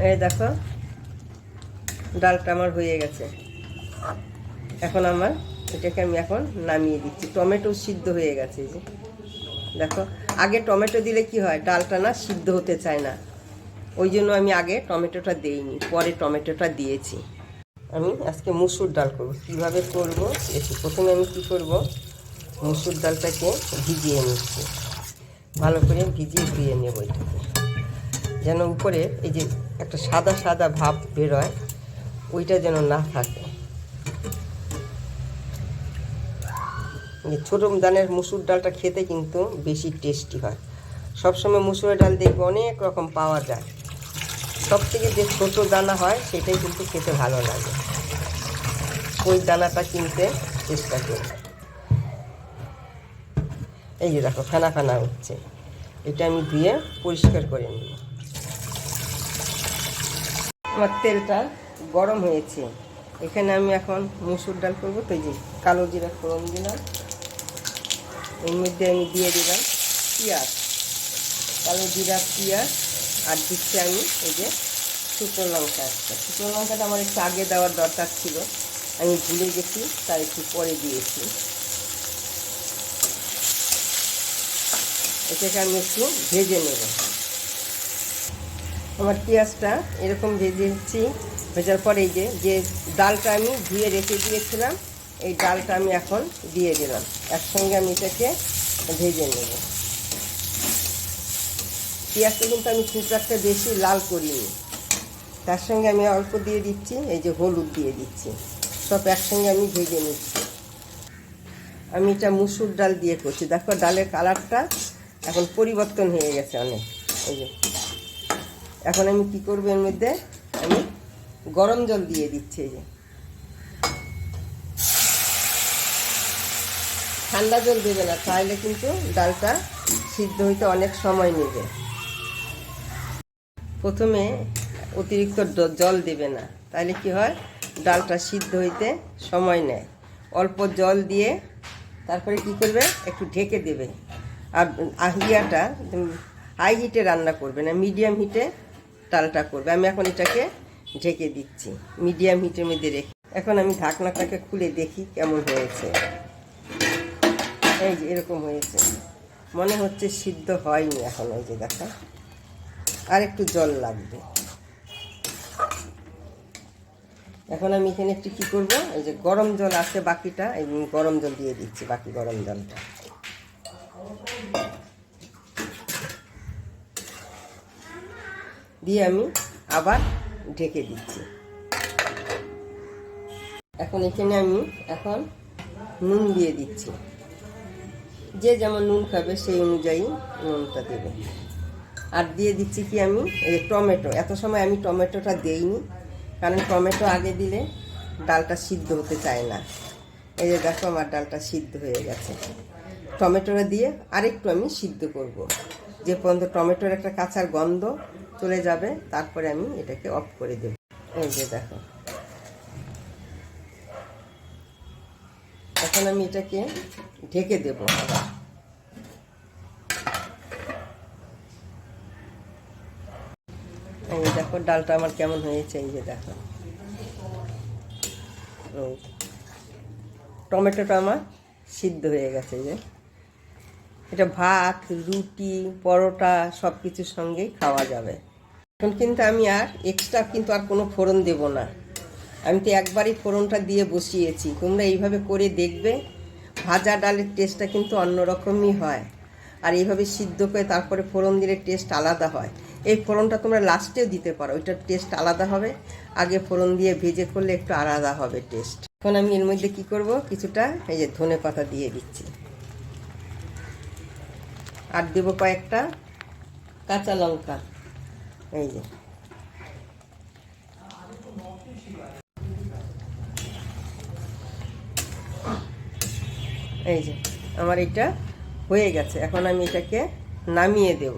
এই দেখো ডালটা আমার হয়ে গেছে। এখন আমার এটাকে আমি এখন নামিয়ে দিচ্ছি। টমেটো সিদ্ধ হয়ে গেছে। এই যে দেখো, আগে টমেটো দিলে কি হয়, ডালটা না সিদ্ধ হতে চায় না, ওই জন্য আমি আগে টমেটোটা দেইনি, পরে টমেটোটা দিয়েছি। আমি আজকে মুসুর ডাল করব। কীভাবে করব দেখি। প্রথমে আমি কি করব, মুসুর ডালটাকে ভিজিয়ে নিচ্ছি, ভালো করে ভিজিয়ে ধুয়ে নেব এটাকে, যেন উপরে এই যে একটা সাদা সাদা ভাব বেরোয়, ওইটা যেন না থাকে। ছোটো দানের মুসুর ডালটা খেতে কিন্তু বেশি টেস্টি হয়। সবসময় মুসুরের ডাল দেখবে অনেক রকম পাওয়া যায়, সব থেকে যে ছোটো দানা হয় সেটাই কিন্তু খেতে ভালো লাগে, ওই দানাটা কিনতে চেষ্টা করি। এই যে দেখো ফেনা ফেনা হচ্ছে, এটা আমি ধুয়ে পরিষ্কার করে নিব। আমার তেলটা গরম হয়েছে, এখানে আমি এখন মুসুর ডাল করবো। তো এই যে কালো জিরা ফোড়ন দিলাম, এর মধ্যে আমি দিয়ে দিলাম পেঁয়াজ, কালো জিরা পেঁয়াজ, আর দিচ্ছি আমি এই যে শুকনো লঙ্কা একটা। শুকনো লঙ্কাটা আমার একটু আগে দেওয়ার দরকার ছিল, আমি ভুলে গেছি, তাই একটু পরে দিয়েছি। এটাকে আমি একটু ভেজে নেব। আমার পেঁয়াজটা এরকম ভেজেছি, ভেজার পরে এই যে ডালটা আমি ধুয়ে রেখে দিয়েছিলাম, এই ডালটা আমি এখন দিয়ে দিলাম, একসঙ্গে আমি এটাকে ভেজে নেব। পেঁয়াজটা কিন্তু আমি খুব একটা বেশি লাল করিনি, তার সঙ্গে আমি অল্প দিয়ে দিচ্ছি এই যে হলুদ দিয়ে দিচ্ছি, সব একসঙ্গে আমি ভেজে নিচ্ছি। আমি এটা মুসুর ডাল দিয়ে করছি, দেখো ডালের কালারটা এখন পরিবর্তন হয়ে গেছে অনেক। এই যে এখন আমি কি করব, এর মধ্যে আমি গরম জল দিয়ে দিচ্ছি। এই যে ঠান্ডা জল দেবে না, তাহলে কিন্তু ডালটা সিদ্ধ হইতে অনেক সময় নেবে। প্রথমে অতিরিক্ত জল দেবে না, তাহলে কি হয়, ডালটা সিদ্ধ হইতে সময় নেয়। অল্প জল দিয়ে তারপরে কি করবে, একটু ঢেকে দেবে। আর আহিয়াটা হাই হিটে রান্না করবে না, মিডিয়াম হিটে ডালটা করবে। আমি এখন এটাকে ঢেকে দিচ্ছি মিডিয়াম হিটের মধ্যে রেখে। এখন আমি ঢাকনাটাকে খুলে দেখি কেমন হয়েছে। এই যে এরকম হয়েছে, মনে হচ্ছে সিদ্ধ হয়নি এখন। ওই যে দেখা, আর একটু জল লাগবে। এখন আমি এখানে একটু কী করবো, এই যে গরম জল আছে বাকিটা, এই গরম জল দিয়ে দিচ্ছি, বাকি গরম জলটা দিয়ে আমি আবার ঢেকে দিচ্ছি। এখন এখানে আমি এখন নুন দিয়ে দিচ্ছি, যে যেমন নুন খাবে সেই অনুযায়ী নুনটা দেবে। আর দিয়ে দিচ্ছি কি আমি এই টমেটো। এত সময় আমি টমেটোটা দেইনি, কারণ টমেটো আগে দিলে ডালটা সিদ্ধ হতে চায় না। এই যে দেখো আমার ডালটা সিদ্ধ হয়ে গেছে। টমেটোটা দিয়ে আরেকটু আমি সিদ্ধ করব, যে পর্যন্ত টমেটোর একটা কাঁচার গন্ধ চলে যাবে, তারপরে আমি এটাকে অফ করে দেব। এই যে দেখো, এখন আমি এটাকে ঢেকে দেব আবার। এই যে দেখো ডালটা আমার কেমন হয়েছে। এই যে দেখো টমেটোটা আমার সিদ্ধ হয়ে গেছে। যে এটা ভাত, রুটি, পরোটা সব কিছুর সঙ্গেই খাওয়া যাবে। এখন কিন্তু আমি আর এক্সট্রা কিন্তু আর কোনো ফোড়ন দেব না, আমি তো একবারই ফোড়নটা দিয়ে বসিয়েছি। তোমরা এইভাবে করে দেখবে, ভাজা ডালের টেস্টটা কিন্তু অন্যরকমই হয়। আর এইভাবে সিদ্ধ করে তারপরে ফোড়ন দিলে টেস্ট আলাদা হয়। এই ফোড়নটা তোমরা লাস্টেও দিতে পারো, ওইটার টেস্ট আলাদা হবে। আগে ফোড়ন দিয়ে ভেজে করলে একটু আলাদা হবে টেস্ট। এখন আমি এর মধ্যে কী করব, কিছুটা এই যে ধনে পাতা দিয়ে দিচ্ছি, আর দেবো কয়েকটা কাঁচা লঙ্কা। এই যে এই যে আমার এটা হয়ে গেছে। এখন আমি এটাকে নামিয়ে দেব।